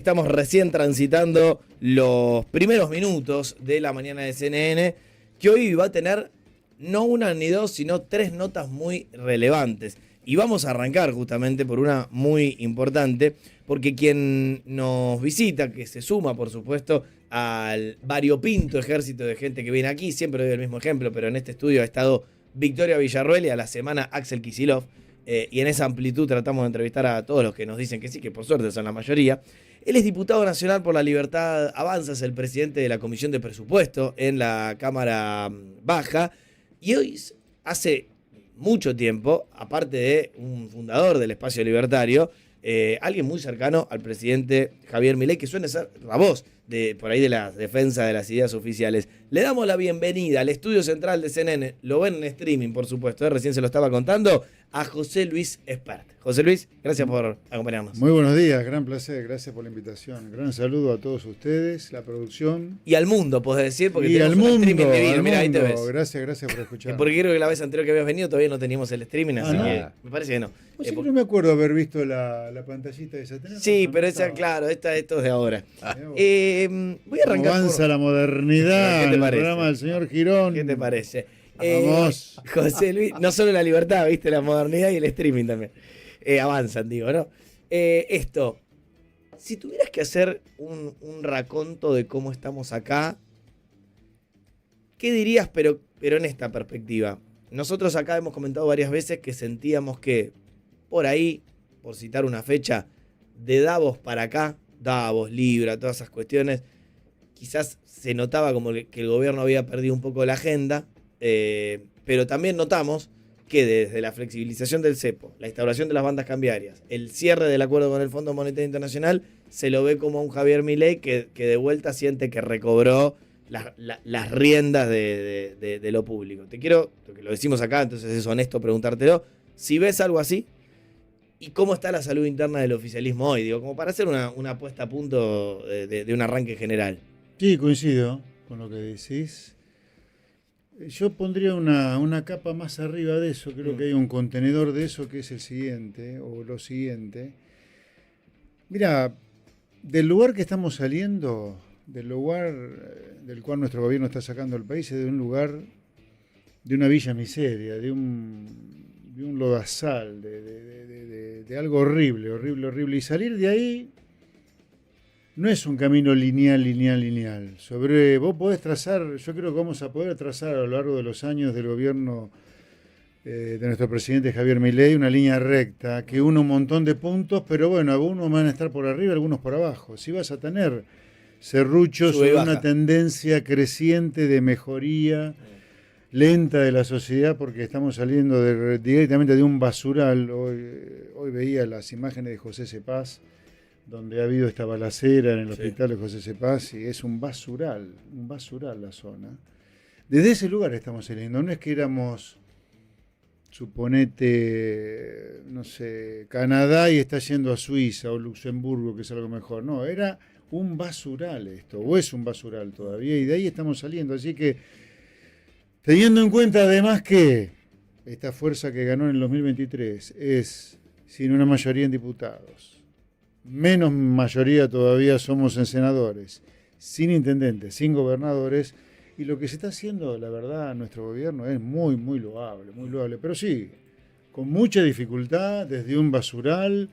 Estamos recién transitando los primeros minutos de la mañana de CNN, que hoy va a tener no una ni dos, sino tres notas muy relevantes. Y vamos a arrancar justamente por una muy importante, porque quien nos visita, que se suma por supuesto al variopinto ejército de gente que viene aquí, siempre doy el mismo ejemplo, pero en este estudio ha estado Victoria Villarruel y a la semana Axel Kicillof, y en esa amplitud tratamos de entrevistar a todos los que nos dicen que sí, que por suerte son la mayoría. Él es diputado nacional por la Libertad Avanza, es el presidente de la Comisión de Presupuesto en la Cámara Baja, y hoy, hace mucho tiempo, aparte de un fundador del espacio libertario, alguien muy cercano al presidente Javier Milei, que suele ser la voz de por ahí de la defensa de las ideas oficiales. Le damos la bienvenida al estudio central de CNN, lo ven en streaming por supuesto, recién se lo estaba contando, a José Luis Espert. José Luis, gracias por acompañarnos. Muy buenos días, gran placer, gracias por la invitación. Gran saludo a todos ustedes, la producción. Y al mundo, podés decir, porque y tenemos al mundo, un streaming de video, al mirá, ahí te mundo. ves. Gracias por escuchar. Porque creo que la vez anterior que habías venido todavía no teníamos el streaming, así ¿no? que me parece que no. Pues siempre me acuerdo haber visto la pantallita de esa. Sí, pero esa, claro, esto es de ahora. Voy a arrancar. Avanza la modernidad, ¿Qué te el parece? Programa del señor Girón. ¿Qué te parece? Vamos. José Luis, no solo la libertad, viste, la modernidad y el streaming también. Avanzan, digo, ¿no? Esto, si tuvieras que hacer un raconto de cómo estamos acá, ¿qué dirías, pero en esta perspectiva? Nosotros acá hemos comentado varias veces que sentíamos que por ahí, por citar una fecha, de Davos para acá, Davos, Libra, todas esas cuestiones, quizás se notaba como que el gobierno había perdido un poco la agenda, pero también notamos que desde la flexibilización del cepo, la instauración de las bandas cambiarias, el cierre del acuerdo con el Fondo Monetario Internacional, se lo ve como un Javier Milei que de vuelta siente que recobró las riendas de lo público. Te quiero, porque lo decimos acá, entonces es honesto preguntártelo, si ves algo así, y cómo está la salud interna del oficialismo hoy, digo, como para hacer una puesta a punto de un arranque general. Sí, coincido con lo que decís. Yo pondría una capa más arriba de eso, creo que hay un contenedor de eso que es el siguiente, o lo siguiente. Mira, del lugar que estamos saliendo, del lugar del cual nuestro gobierno está sacando al país, es de un lugar, de una villa miseria, de un lodazal, de algo horrible. Y salir de ahí no es un camino lineal. Vos podés trazar, yo creo que vamos a poder trazar a lo largo de los años del gobierno de nuestro presidente Javier Milei una línea recta que une un montón de puntos, pero bueno, algunos van a estar por arriba, algunos por abajo. Si vas a tener serruchos o una tendencia creciente de mejoría lenta de la sociedad, porque estamos saliendo directamente de un basural. Hoy veía las imágenes de José Cepaz, donde ha habido esta balacera en el hospital de José Cepaz, y es un basural la zona. Desde ese lugar estamos saliendo, no es que éramos, suponete, no sé, Canadá y está yendo a Suiza o Luxemburgo, que es algo mejor, no, era un basural esto, o es un basural todavía, y de ahí estamos saliendo, así que, teniendo en cuenta además que esta fuerza que ganó en el 2023 es sin una mayoría en diputados, menos mayoría todavía somos en senadores, sin intendentes, sin gobernadores, y lo que se está haciendo, la verdad, nuestro gobierno es muy loable, pero sí, con mucha dificultad, desde un basural,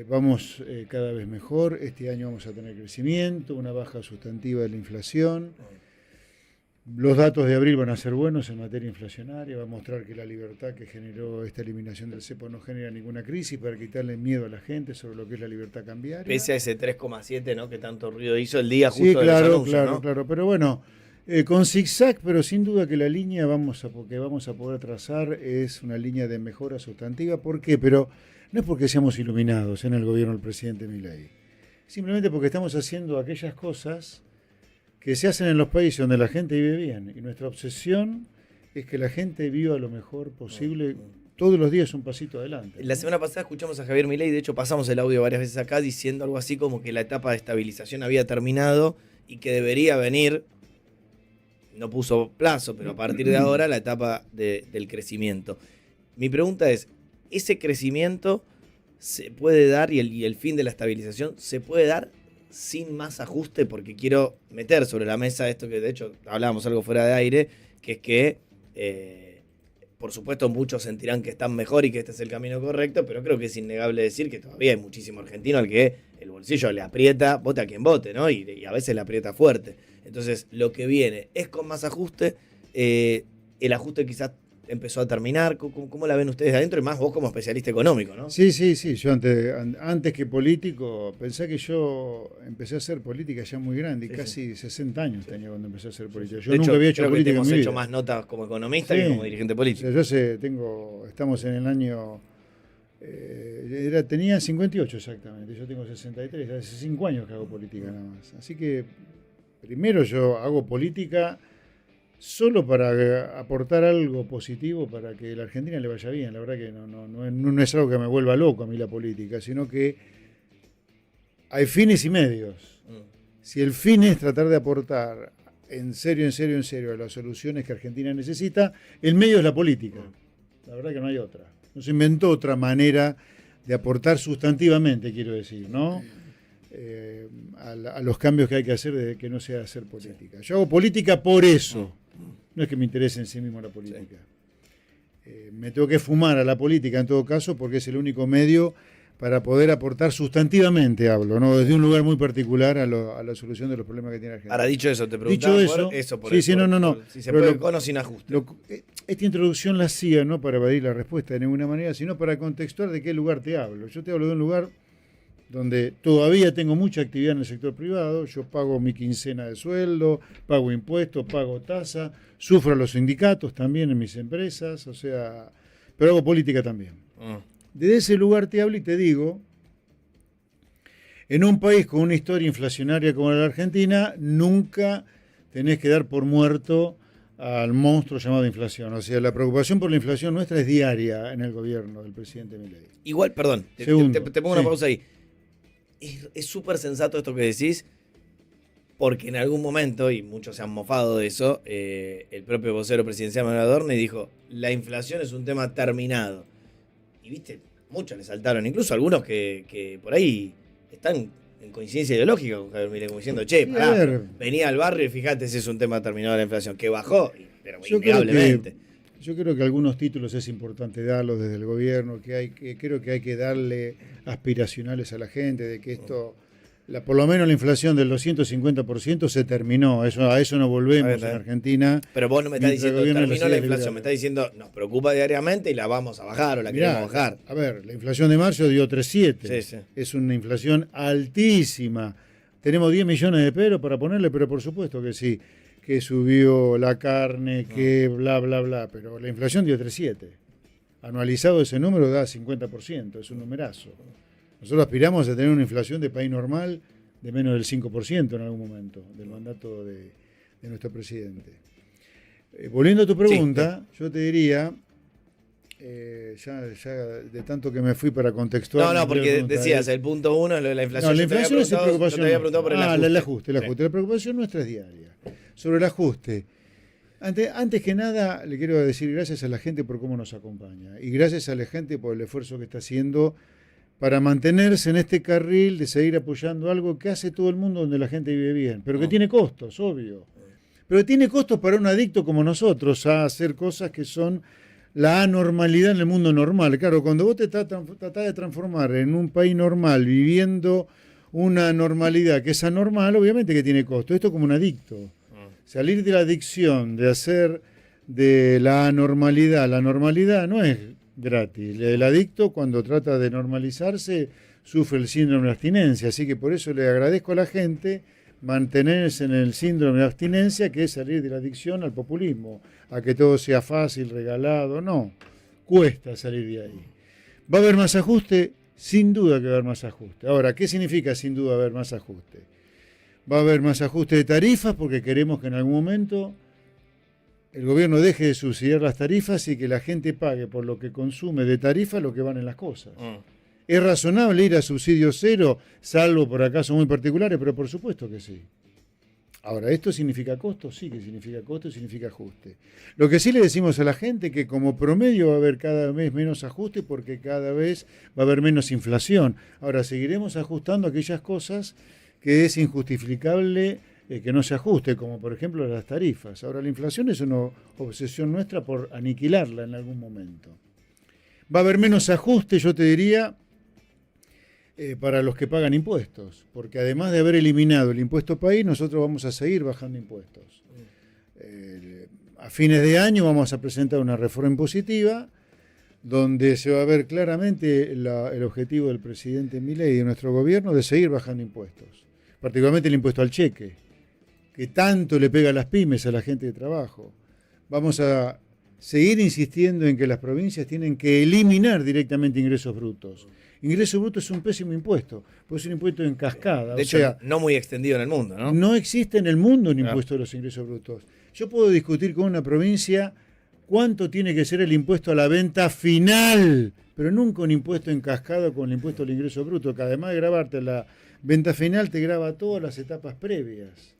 vamos cada vez mejor. Este año vamos a tener crecimiento, una baja sustantiva de la inflación. Los datos de abril van a ser buenos en materia inflacionaria, va a mostrar que la libertad que generó esta eliminación del cepo no genera ninguna crisis para quitarle miedo a la gente sobre lo que es la libertad cambiaria. Pese a ese 3,7, ¿no? Que tanto ruido hizo el día justo sí, de los anuncios, ¿no? Claro, pero bueno, con zigzag, pero sin duda que la línea que vamos a poder trazar es una línea de mejora sustantiva. ¿Por qué? Pero no es porque seamos iluminados en el gobierno del presidente Milei, simplemente porque estamos haciendo aquellas cosas que se hacen en los países donde la gente vive bien, y nuestra obsesión es que la gente viva lo mejor posible, todos los días un pasito adelante. La semana pasada escuchamos a Javier Milei, de hecho pasamos el audio varias veces acá diciendo algo así como que la etapa de estabilización había terminado y que debería venir, no puso plazo, pero a partir de ahora la etapa del crecimiento. Mi pregunta es, ¿ese crecimiento se puede dar, y el fin de la estabilización se puede dar sin más ajuste, porque quiero meter sobre la mesa esto que de hecho hablábamos algo fuera de aire, que es que por supuesto muchos sentirán que están mejor y que este es el camino correcto, pero creo que es innegable decir que todavía hay muchísimo argentino al que el bolsillo le aprieta, vote a quien vote, ¿no? Y a veces le aprieta fuerte. Entonces lo que viene es con más ajuste, el ajuste quizás empezó a terminar. ¿Cómo la ven ustedes de adentro? Y más vos como especialista económico, ¿no? Sí. Yo antes que político, pensé que yo empecé a hacer política ya muy grande, y casi 60 años tenía cuando empecé a hacer política. Yo de nunca hecho, había hecho creo política que te hemos en mi hecho vida. más notas como economista que como dirigente político. O sea, estamos en el año... tenía 58 exactamente, yo tengo 63, hace 5 años que hago política nada más. Así que primero yo hago política solo para aportar algo positivo para que la Argentina le vaya bien. La verdad que no es algo que me vuelva loco a mí la política, sino que hay fines y medios. Si el fin es tratar de aportar en serio a las soluciones que Argentina necesita, el medio es la política. La verdad que no hay otra. No se inventó otra manera de aportar sustantivamente, quiero decir, ¿no? A los cambios que hay que hacer de que no sea hacer política. Yo hago política por eso. No es que me interese en sí mismo la política. Me tengo que fumar a la política en todo caso porque es el único medio para poder aportar sustantivamente, hablo, ¿no? Desde un lugar muy particular a la solución de los problemas que tiene Argentina. Ahora, dicho eso, te preguntaba dicho eso, por sí, si se puede con o sin ajuste. Esta introducción la hacía no para evadir la respuesta de ninguna manera, sino para contextuar de qué lugar te hablo. Yo te hablo de un lugar donde todavía tengo mucha actividad en el sector privado, yo pago mi quincena de sueldo, pago impuestos, pago tasa, sufro a los sindicatos también en mis empresas, o sea, pero hago política también. Desde ese lugar te hablo y te digo, en un país con una historia inflacionaria como la Argentina, nunca tenés que dar por muerto al monstruo llamado inflación. O sea, la preocupación por la inflación nuestra es diaria en el gobierno del presidente Milei. Igual, perdón, te pongo una pausa ahí. Es súper sensato esto que decís, porque en algún momento, y muchos se han mofado de eso, el propio vocero presidencial Manuel Adorni dijo, la inflación es un tema terminado. Y viste, muchos le saltaron, incluso algunos que por ahí están en coincidencia ideológica con Javier Milei, como diciendo, che, pará, venía al barrio y fíjate, ese es un tema terminado de la inflación, que bajó, pero innegablemente. Yo creo que algunos títulos es importante darlos desde el gobierno, creo que hay que darle aspiracionales a la gente, de que esto, por lo menos la inflación del 250% se terminó, a eso no volvemos en Argentina. Pero vos no me estás diciendo terminó la inflación, me estás diciendo nos preocupa diariamente y la vamos a bajar o la queremos bajar. A ver, la inflación de marzo dio 3,7, sí. Es una inflación altísima. Tenemos 10 millones de pesos para ponerle, pero por supuesto que sí. Que subió la carne, que bla, bla, bla, pero la inflación dio 3,7. Anualizado ese número da 50%, es un numerazo. Nosotros aspiramos a tener una inflación de país normal de menos del 5% en algún momento del mandato de nuestro presidente. Volviendo a tu pregunta, yo te diría, ya de tanto que me fui para contextuar. No, porque decías, el punto uno es lo de la inflación. No, la inflación es preocupación. Yo te había preguntado por el ajuste. El ajuste. La preocupación nuestra es diaria. Sobre el ajuste, antes que nada le quiero decir gracias a la gente por cómo nos acompaña y gracias a la gente por el esfuerzo que está haciendo para mantenerse en este carril de seguir apoyando algo que hace todo el mundo donde la gente vive bien, pero que tiene costos, obvio. Pero tiene costos para un adicto como nosotros a hacer cosas que son la anormalidad en el mundo normal. Claro, cuando vos te tratás de transformar en un país normal, viviendo una normalidad que es anormal, obviamente que tiene costo. Esto es como un adicto. Salir de la adicción, de hacer de la normalidad no es gratis. El adicto, cuando trata de normalizarse, sufre el síndrome de abstinencia. Así que por eso le agradezco a la gente mantenerse en el síndrome de abstinencia, que es salir de la adicción al populismo, a que todo sea fácil, regalado. No, cuesta salir de ahí. ¿Va a haber más ajuste? Sin duda que va a haber más ajuste. Ahora, ¿qué significa sin duda haber más ajuste? Va a haber más ajuste de tarifas porque queremos que en algún momento el gobierno deje de subsidiar las tarifas y que la gente pague por lo que consume de tarifa lo que van en las cosas. ¿Es razonable ir a subsidio cero, salvo por acaso muy particulares? Pero por supuesto que sí. Ahora, ¿esto significa costo? Sí que significa costo, significa ajuste. Lo que sí le decimos a la gente que como promedio va a haber cada vez menos ajuste porque cada vez va a haber menos inflación. Ahora, seguiremos ajustando aquellas cosas que es injustificable que no se ajuste, como por ejemplo las tarifas. Ahora, la inflación es una obsesión nuestra por aniquilarla en algún momento. Va a haber menos ajuste, yo te diría, para los que pagan impuestos, porque además de haber eliminado el impuesto país, nosotros vamos a seguir bajando impuestos. A fines de año vamos a presentar una reforma impositiva donde se va a ver claramente el objetivo del presidente Milei y de nuestro gobierno de seguir bajando impuestos, particularmente el impuesto al cheque, que tanto le pega a las pymes, a la gente de trabajo. Vamos a seguir insistiendo en que las provincias tienen que eliminar directamente ingresos brutos. Ingreso bruto es un pésimo impuesto, pues es un impuesto en cascada. De hecho, no muy extendido en el mundo, ¿no? No existe en el mundo un impuesto de los ingresos brutos. Yo puedo discutir con una provincia cuánto tiene que ser el impuesto a la venta final, pero nunca un impuesto en cascada con el impuesto al ingreso bruto, que además de grabarte la venta final, te graba todas las etapas previas.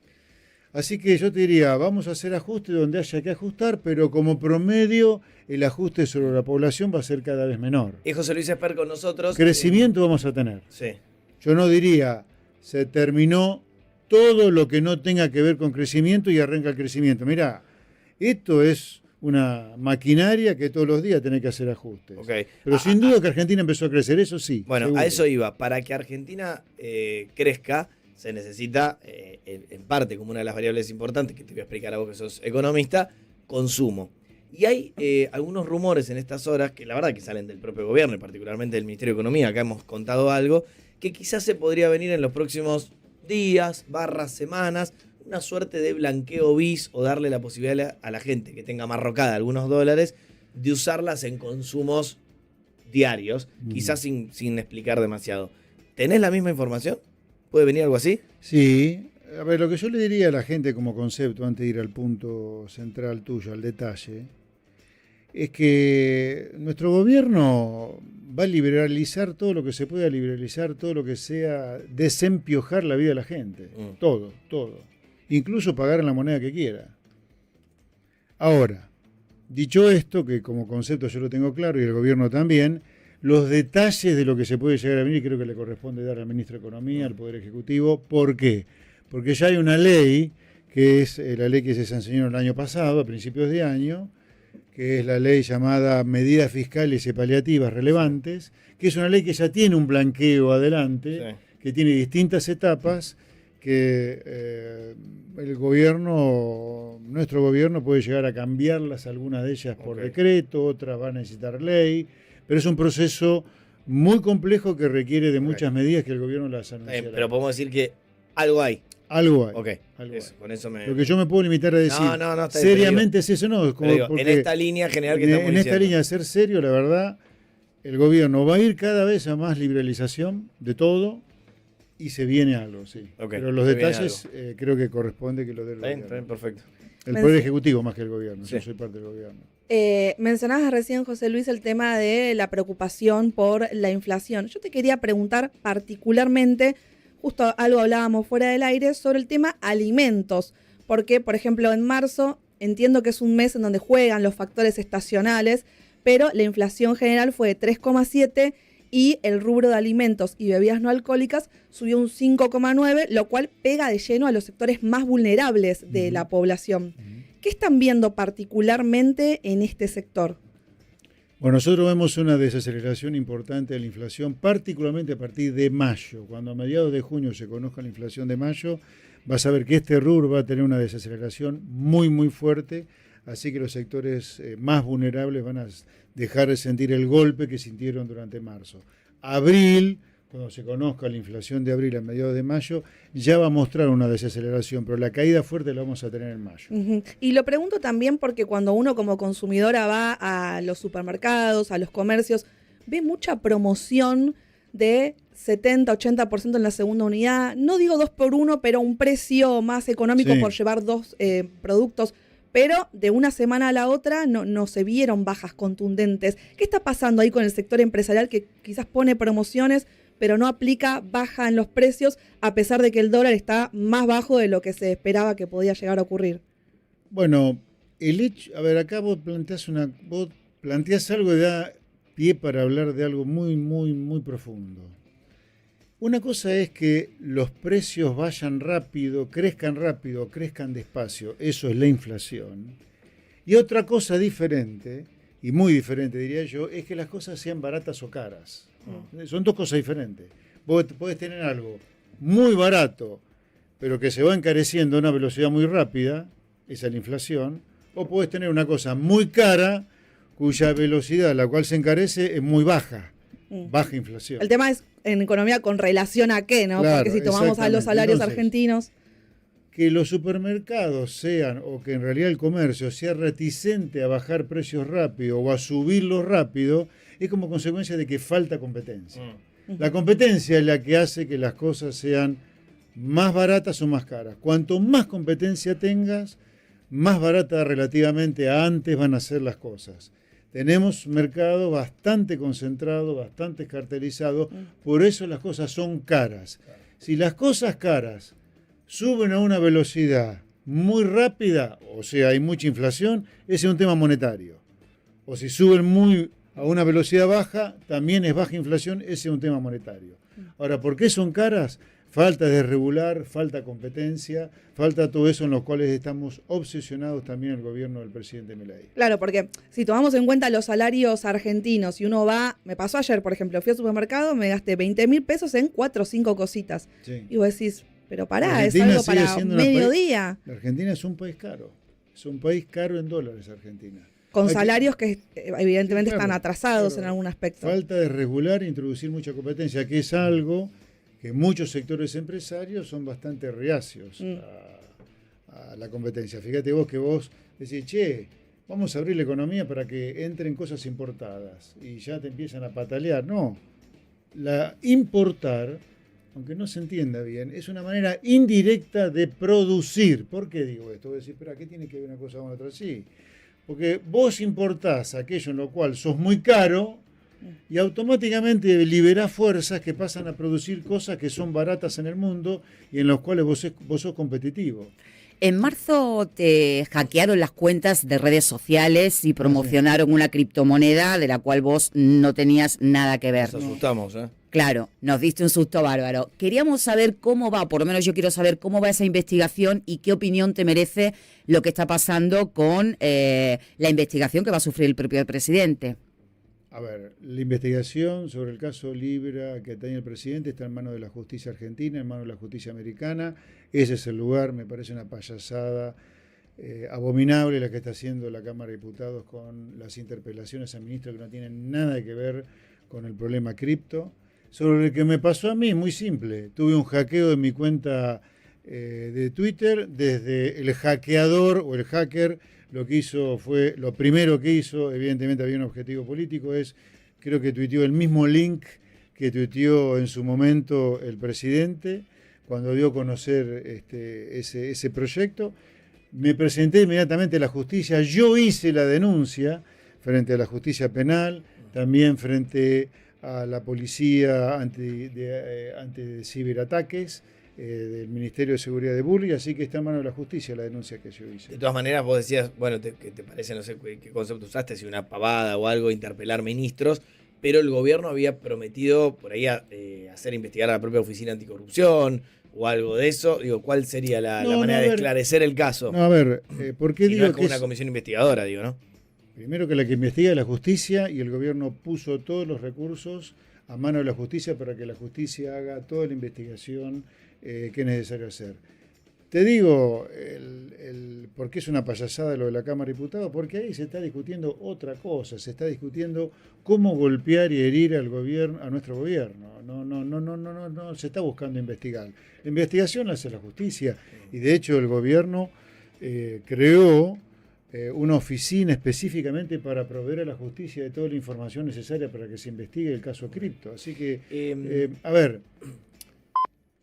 Así que yo te diría, vamos a hacer ajustes donde haya que ajustar, pero como promedio el ajuste sobre la población va a ser cada vez menor. Y José Luis Esper con nosotros. Crecimiento vamos a tener. Sí. Yo no diría, se terminó todo lo que no tenga que ver con crecimiento y arranca el crecimiento. Mirá, esto es una maquinaria que todos los días tiene que hacer ajustes. Okay. Pero sin duda que Argentina empezó a crecer, eso sí. Bueno, seguro. a eso iba. Para que Argentina crezca, se necesita, en parte, como una de las variables importantes, que te voy a explicar a vos que sos economista, consumo. Y hay algunos rumores en estas horas, que la verdad que salen del propio gobierno, y particularmente del Ministerio de Economía, acá hemos contado algo, que quizás se podría venir en los próximos días, semanas, una suerte de blanqueo bis o darle la posibilidad a la gente que tenga marrocada algunos dólares de usarlas en consumos diarios, quizás sin explicar demasiado. ¿Tenés la misma información? ¿Puede venir algo así? Sí. A ver, lo que yo le diría a la gente como concepto, antes de ir al punto central tuyo, al detalle, es que nuestro gobierno va a liberalizar todo lo que se pueda liberalizar, todo lo que sea desempiojar la vida de la gente. Todo. Incluso pagar en la moneda que quiera. Ahora, dicho esto, que como concepto yo lo tengo claro y el gobierno también, los detalles de lo que se puede llegar a venir creo que le corresponde dar al ministro de Economía, al Poder Ejecutivo. ¿Por qué? Porque ya hay una ley, que es la ley que se sancionó el año pasado, a principios de año, que es la ley llamada Medidas Fiscales y Paliativas Relevantes, que es una ley que ya tiene un blanqueo adelante, sí, que tiene distintas etapas, que el gobierno, nuestro gobierno puede llegar a cambiarlas, algunas de ellas por decreto, otras van a necesitar ley, pero es un proceso muy complejo que requiere de muchas medidas que el gobierno las anunciará. Pero podemos decir que algo hay. Algo hay. Ok, algo eso, hay. con eso me... Lo que yo me puedo limitar a decir no, seriamente es eso, no. Como digo, en esta línea general que estamos diciendo. En esta línea de ser serio, la verdad, el gobierno va a ir cada vez a más liberalización de todo y se viene algo, sí. Okay, pero los detalles creo que corresponde que lo dé el gobierno. Está bien, perfecto. El Poder Ejecutivo más que el gobierno, sí. Yo soy parte del gobierno. Mencionabas recién, José Luis, el tema de la preocupación por la inflación. Yo te quería preguntar particularmente, justo algo hablábamos fuera del aire, sobre el tema alimentos. Porque, por ejemplo, en marzo entiendo que es un mes en donde juegan los factores estacionales, pero la inflación general fue de 3,7 y el rubro de alimentos y bebidas no alcohólicas subió un 5,9, lo cual pega de lleno a los sectores más vulnerables de la población. ¿Qué están viendo particularmente en este sector? Bueno, nosotros vemos una desaceleración importante de la inflación, particularmente a partir de mayo. Cuando a mediados de junio se conozca la inflación de mayo, vas a ver que este rubro va a tener una desaceleración muy, muy fuerte, así que los sectores más vulnerables van a dejar de sentir el golpe que sintieron durante marzo. Abril, cuando se conozca la inflación de abril a mediados de mayo, ya va a mostrar una desaceleración, pero la caída fuerte la vamos a tener en mayo. Y lo pregunto también porque cuando uno como consumidora va a los supermercados, a los comercios, ve mucha promoción de 70-80% en la segunda unidad. No digo 2x1, pero un precio más económico por llevar dos productos. Pero de una semana a la otra no se vieron bajas contundentes. ¿Qué está pasando ahí con el sector empresarial que quizás pone promociones, pero no aplica baja en los precios a pesar de que el dólar está más bajo de lo que se esperaba que podía llegar a ocurrir. Bueno, el hecho, a ver, acá vos planteás algo que da pie para hablar de algo muy, muy, muy profundo. Una cosa es que los precios vayan rápido, crezcan despacio, eso es la inflación. Y otra cosa diferente, y muy diferente diría yo, es que las cosas sean baratas o caras. Son dos cosas diferentes. Vos podés tener algo muy barato, pero que se va encareciendo a una velocidad muy rápida, esa es la inflación, o podés tener una cosa muy cara, cuya velocidad a la cual se encarece es muy baja, baja inflación. El tema es en economía con relación a qué, ¿no? Claro, porque si tomamos a los salarios entonces, argentinos... Que los supermercados sean, o que en realidad el comercio sea reticente a bajar precios rápido o a subirlos rápido, es como consecuencia de que falta competencia. La competencia es la que hace que las cosas sean más baratas o más caras. Cuanto más competencia tengas, más barata relativamente a antes van a ser las cosas. Tenemos un mercado bastante concentrado, bastante cartelizado, por eso las cosas son caras. Si las cosas caras suben a una velocidad muy rápida, o sea, hay mucha inflación, ese es un tema monetario. O si suben a una velocidad baja, también es baja inflación, ese es un tema monetario. Ahora, ¿por qué son caras? Falta de regular, falta competencia, falta todo eso en los cuales estamos obsesionados también el gobierno del presidente Milei. Claro, porque si tomamos en cuenta los salarios argentinos y uno va, me pasó ayer, por ejemplo, fui al supermercado, me gasté 20.000 pesos en 4 o 5 cositas. Sí. Y vos decís, pero pará, es Argentina algo sigue para siendo mediodía. La Argentina es un país caro, es un país caro en dólares Argentina. Con salarios que evidentemente claro, están atrasados claro, en algún aspecto. Falta de regular e introducir mucha competencia, que es algo que muchos sectores empresarios son bastante reacios a la competencia. Fíjate vos que vos decís, che, vamos a abrir la economía para que entren cosas importadas y ya te empiezan a patalear. No, la importar, aunque no se entienda bien, es una manera indirecta de producir. ¿Por qué digo esto? Vos decís, pero ¿qué tiene que ver una cosa con otra? Sí, porque vos importás aquello en lo cual sos muy caro y automáticamente liberás fuerzas que pasan a producir cosas que son baratas en el mundo y en las cuales vos sos competitivo. En marzo te hackearon las cuentas de redes sociales y promocionaron una criptomoneda de la cual vos no tenías nada que ver. Nos asustamos, ¿eh? Claro, nos diste un susto bárbaro. Queríamos saber cómo va, por lo menos yo quiero saber cómo va esa investigación y qué opinión te merece lo que está pasando con la investigación que va a sufrir el propio presidente. A ver, la investigación sobre el caso Libra que atañe al presidente está en manos de la justicia argentina, en manos de la justicia americana. Ese es el lugar, me parece una payasada abominable la que está haciendo la Cámara de Diputados con las interpelaciones a ministros que no tienen nada que ver con el problema cripto. Sobre lo que me pasó a mí, muy simple. Tuve un hackeo de mi cuenta de Twitter, desde el hackeador o el hacker. Lo que hizo fue, lo primero que hizo, evidentemente había un objetivo político, creo que tuiteó el mismo link que tuiteó en su momento el presidente cuando dio a conocer ese proyecto. Me presenté inmediatamente a la justicia, yo hice la denuncia frente a la justicia penal, también frente a la policía ante ciberataques, del Ministerio de Seguridad de Burley, así que está en manos de la justicia la denuncia que yo hice. De todas maneras, vos decías, bueno, ¿qué te parece? No sé qué concepto usaste, si una pavada o algo, interpelar ministros, pero el gobierno había prometido por ahí hacer investigar a la propia Oficina Anticorrupción o algo de eso. Digo, ¿cuál sería la manera de esclarecer el caso? No, a ver, ¿por qué si digo no es que como una comisión investigadora, digo, ¿no? Primero que la que investiga es la justicia y el gobierno puso todos los recursos a mano de la justicia para que la justicia haga toda la investigación que es necesario hacer. Te digo, ¿por qué es una payasada lo de la Cámara de Diputados? Porque ahí se está discutiendo otra cosa, se está discutiendo cómo golpear y herir al gobierno, a nuestro gobierno. No se está buscando investigar. La investigación la hace la justicia y de hecho el gobierno creó una oficina específicamente para proveer a la justicia de toda la información necesaria para que se investigue el caso cripto. Así que, a ver,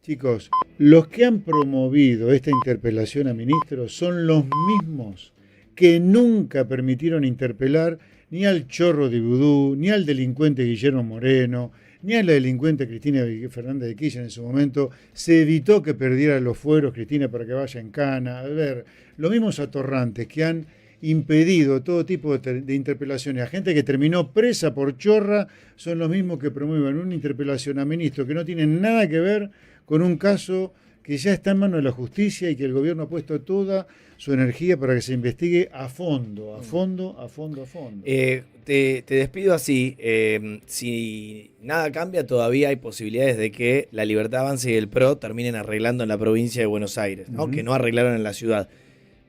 chicos, los que han promovido esta interpelación a ministros son los mismos que nunca permitieron interpelar ni al chorro de Vudú, ni al delincuente Guillermo Moreno, ni a la delincuente Cristina Fernández de Kirchner en su momento. Se evitó que perdiera los fueros Cristina para que vaya en cana. A ver, los mismos atorrantes que han impedido todo tipo de interpelaciones a gente que terminó presa por chorra son los mismos que promueven una interpelación a ministros que no tienen nada que ver con un caso que ya está en manos de la justicia y que el gobierno ha puesto toda su energía para que se investigue a fondo. Te despido así. Si nada cambia, todavía hay posibilidades de que la Libertad Avanza y el PRO terminen arreglando en la provincia de Buenos Aires, ¿no? Que no arreglaron en la ciudad.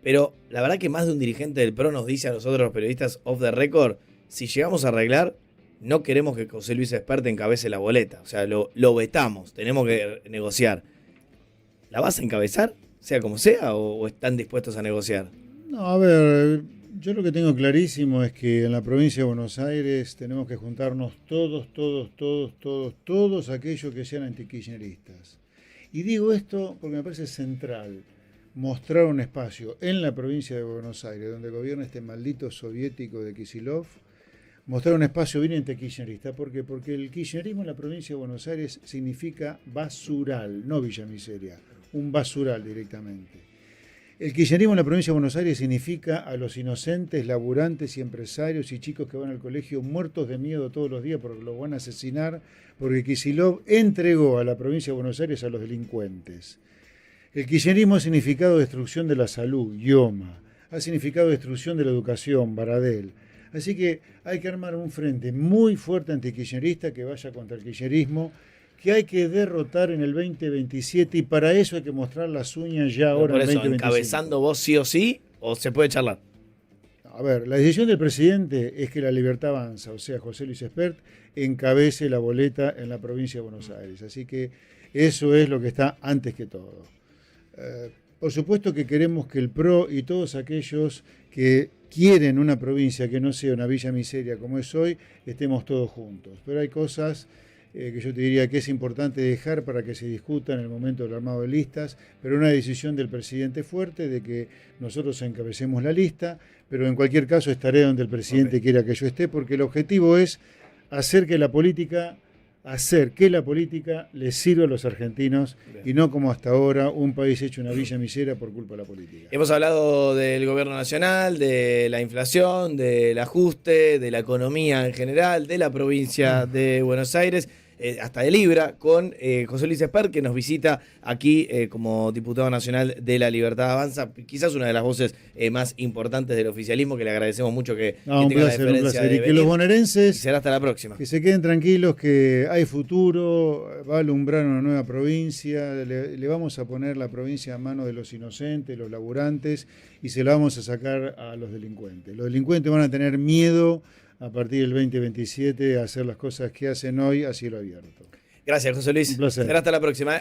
Pero la verdad que más de un dirigente del PRO nos dice a nosotros los periodistas off the record, si llegamos a arreglar, no queremos que José Luis Espert encabece la boleta. O sea, lo vetamos, tenemos que negociar. ¿La vas a encabezar, sea como sea, o están dispuestos a negociar? No, a ver, yo lo que tengo clarísimo es que en la provincia de Buenos Aires tenemos que juntarnos todos aquellos que sean antikirchneristas. Y digo esto porque me parece central mostrar un espacio en la provincia de Buenos Aires, donde gobierna este maldito soviético de Kicillof, mostrar un espacio bien antikirchnerista. ¿Por qué? Porque el kirchnerismo en la provincia de Buenos Aires significa basural, no Villa Miseria, un basural directamente. El kirchnerismo en la provincia de Buenos Aires significa a los inocentes, laburantes y empresarios y chicos que van al colegio muertos de miedo todos los días porque los van a asesinar, porque Kicillof entregó a la provincia de Buenos Aires a los delincuentes. El kirchnerismo ha significado destrucción de la salud, Ioma, ha significado destrucción de la educación, Baradel. Así que hay que armar un frente muy fuerte antikirchnerista que vaya contra el kirchnerismo, que hay que derrotar en el 2027 y para eso hay que mostrar las uñas ya ahora en el 2025. ¿Encabezando vos sí o sí o se puede charlar? A ver, la decisión del presidente es que la Libertad Avanza, o sea, José Luis Espert, encabece la boleta en la provincia de Buenos Aires. Así que eso es lo que está antes que todo. Por supuesto que queremos que el PRO y todos aquellos que quieren una provincia que no sea una villa miseria como es hoy, estemos todos juntos. Pero hay cosas que yo te diría que es importante dejar para que se discuta en el momento del armado de listas, pero una decisión del presidente fuerte de que nosotros encabecemos la lista, pero en cualquier caso estaré donde el presidente quiera que yo esté, porque el objetivo es hacer que la política le sirva a los argentinos. Bien. Y no como hasta ahora un país hecho una villa miseria por culpa de la política. Hemos hablado del gobierno nacional, de la inflación, del ajuste, de la economía en general, de la provincia de Buenos Aires, hasta de Libra, con José Luis Espert, que nos visita aquí como diputado nacional de la Libertad Avanza, quizás una de las voces más importantes del oficialismo, que le agradecemos mucho que tenga la deferencia de venir. Y que los bonaerenses, será hasta la próxima, que se queden tranquilos, que hay futuro, va a alumbrar una nueva provincia, le vamos a poner la provincia a manos de los inocentes, los laburantes, y se la vamos a sacar a los delincuentes. Los delincuentes van a tener miedo a partir del 2027 a hacer las cosas que hacen hoy a cielo abierto. Gracias, José Luis. Un placer. Será hasta la próxima.